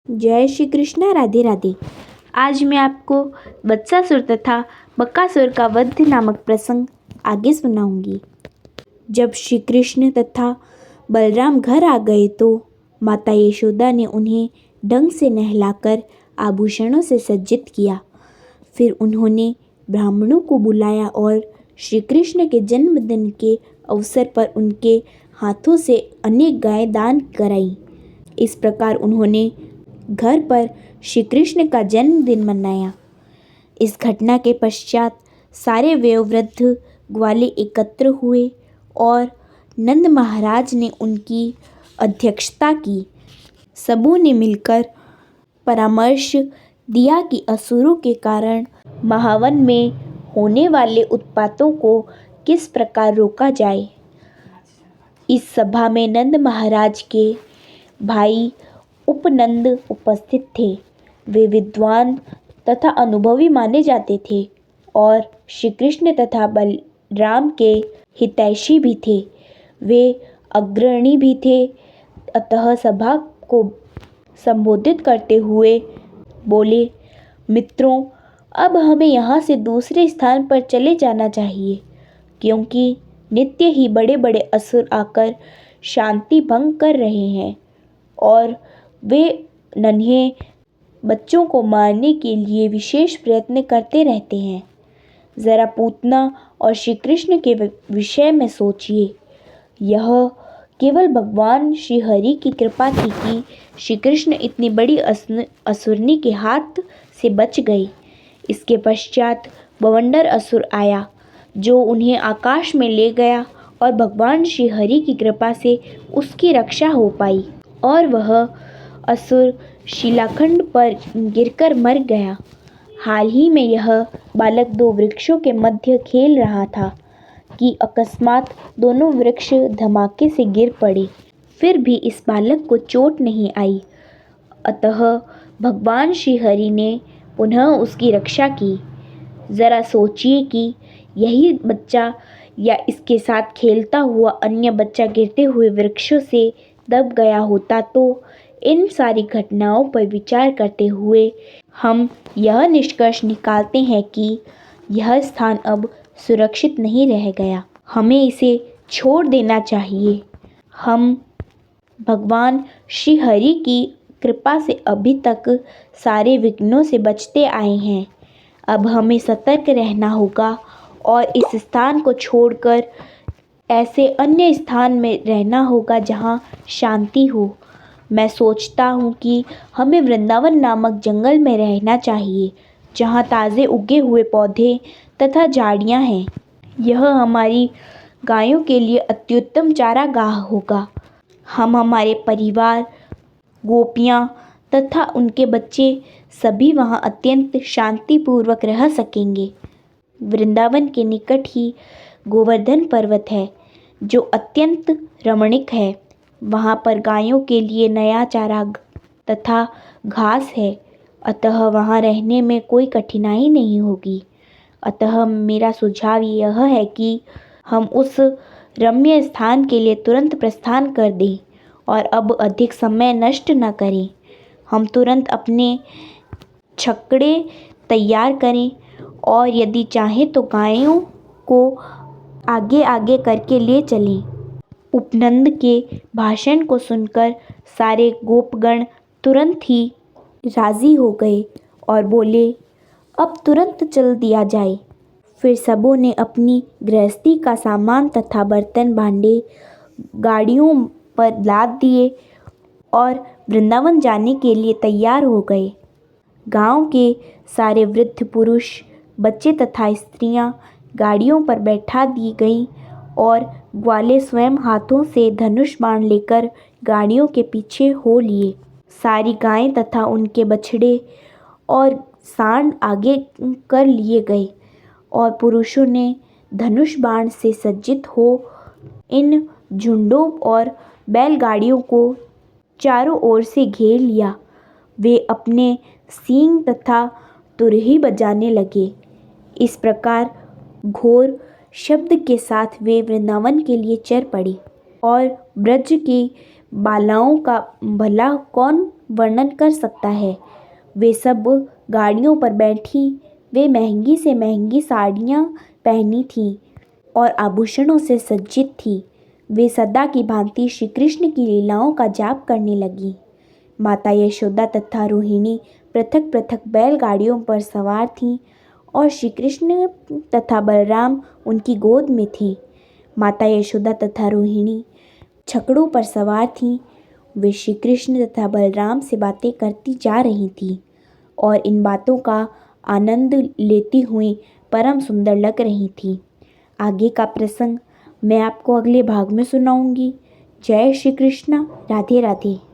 जय श्री कृष्ण। राधे राधे। आज मैं आपको वत्सासुर तथा बकासुर का वध नामक प्रसंग आगे सुनाऊंगी। जब श्री कृष्ण तथा बलराम घर आ गए तो माता यशोदा ने उन्हें ढंग से नहलाकर आभूषणों से सज्जित किया। फिर उन्होंने ब्राह्मणों को बुलाया और श्री कृष्ण के जन्मदिन के अवसर पर उनके हाथों से अनेक गायें दान कराईं। इस प्रकार उन्होंने घर पर श्री कृष्ण का जन्मदिन मनाया। इस घटना के पश्चात सारे वयोवृद्ध ग्वाले एकत्र हुए और नंद महाराज ने उनकी अध्यक्षता की। सबों ने मिलकर परामर्श दिया कि असुरों के कारण महावन में होने वाले उत्पातों को किस प्रकार रोका जाए। इस सभा में नंद महाराज के भाई उपनंद उपस्थित थे। वे विद्वान तथा अनुभवी माने जाते थे और श्री कृष्ण तथा बलराम के हितैषी भी थे। वे अग्रणी भी थे। अतः सभा को संबोधित करते हुए बोले, मित्रों, अब हमें यहाँ से दूसरे स्थान पर चले जाना चाहिए, क्योंकि नित्य ही बड़े बड़े असुर आकर शांति भंग कर रहे हैं और वे नन्हे बच्चों को मारने के लिए विशेष प्रयत्न करते रहते हैं। जरा पूतना और श्री कृष्ण के विषय में सोचिए। यह केवल भगवान श्री हरि की कृपा थी कि श्री कृष्ण इतनी बड़ी असुरनी के हाथ से बच गए। इसके पश्चात बवंडर असुर आया जो उन्हें आकाश में ले गया और भगवान श्री हरि की कृपा से उसकी रक्षा हो पाई और वह असुर शिलाखंड पर गिरकर मर गया। हाल ही में यह बालक दो वृक्षों के मध्य खेल रहा था कि अकस्मात दोनों वृक्ष धमाके से गिर पड़े। फिर भी इस बालक को चोट नहीं आई। अतः भगवान श्री हरि ने पुनः उसकी रक्षा की। जरा सोचिए कि यही बच्चा या इसके साथ खेलता हुआ अन्य बच्चा गिरते हुए वृक्षों से दब गया होता तो इन सारी घटनाओं पर विचार करते हुए हम यह निष्कर्ष निकालते हैं कि यह स्थान अब सुरक्षित नहीं रह गया। हमें इसे छोड़ देना चाहिए। हम भगवान श्री हरि की कृपा से अभी तक सारे विघ्नों से बचते आए हैं। अब हमें सतर्क रहना होगा और इस स्थान को छोड़कर ऐसे अन्य स्थान में रहना होगा जहाँ शांति हो। मैं सोचता हूँ कि हमें वृंदावन नामक जंगल में रहना चाहिए, जहाँ ताज़े उगे हुए पौधे तथा झाड़ियाँ हैं। यह हमारी गायों के लिए अत्युत्तम चारागाह होगा। हम हमारे परिवार, गोपियाँ तथा उनके बच्चे सभी वहाँ अत्यंत शांतिपूर्वक रह सकेंगे। वृंदावन के निकट ही गोवर्धन पर्वत है, जो अत्यंत रमणीक है। वहाँ पर गायों के लिए नया चारा तथा घास है, अतः वहाँ रहने में कोई कठिनाई नहीं होगी। अतः मेरा सुझाव यह है कि हम उस रम्य स्थान के लिए तुरंत प्रस्थान कर दें और अब अधिक समय नष्ट न करें। हम तुरंत अपने छकड़े तैयार करें और यदि चाहें तो गायों को आगे आगे करके ले चलें। उपनंद के भाषण को सुनकर सारे गोपगण तुरंत ही राजी हो गए और बोले, अब तुरंत चल दिया जाए। फिर सबों ने अपनी गृहस्थी का सामान तथा बर्तन भांडे गाड़ियों पर लाद दिए और वृंदावन जाने के लिए तैयार हो गए। गांव के सारे वृद्ध पुरुष, बच्चे तथा स्त्रियां गाड़ियों पर बैठा दी गईं और ग्वाले स्वयं हाथों से धनुष बाण लेकर गाड़ियों के पीछे हो लिए। सारी गायें तथा उनके बछड़े और सांड आगे कर लिए गए और पुरुषों ने धनुष बाण से सज्जित हो इन झुंडों और बैलगाड़ियों को चारों ओर से घेर लिया। वे अपने सींग तथा तुरही बजाने लगे। इस प्रकार घोर शब्द के साथ वे वृंदावन के लिए चल पड़े और ब्रज की बालाओं का भला कौन वर्णन कर सकता है। वे सब गाड़ियों पर बैठी, वे महंगी से महंगी साड़ियाँ पहनी थीं और आभूषणों से सज्जित थीं। वे सदा की भांति श्री कृष्ण की लीलाओं का जाप करने लगीं। माता यशोदा तथा रोहिणी पृथक पृथक बैलगाड़ियों पर सवार थीं और श्री कृष्ण तथा बलराम उनकी गोद में थे। माता यशोदा तथा रोहिणी छकड़ों पर सवार थीं। वे श्री कृष्ण तथा बलराम से बातें करती जा रही थीं और इन बातों का आनंद लेती हुई परम सुंदर लग रही थीं। आगे का प्रसंग मैं आपको अगले भाग में सुनाऊंगी। जय श्री कृष्ण। राधे राधे।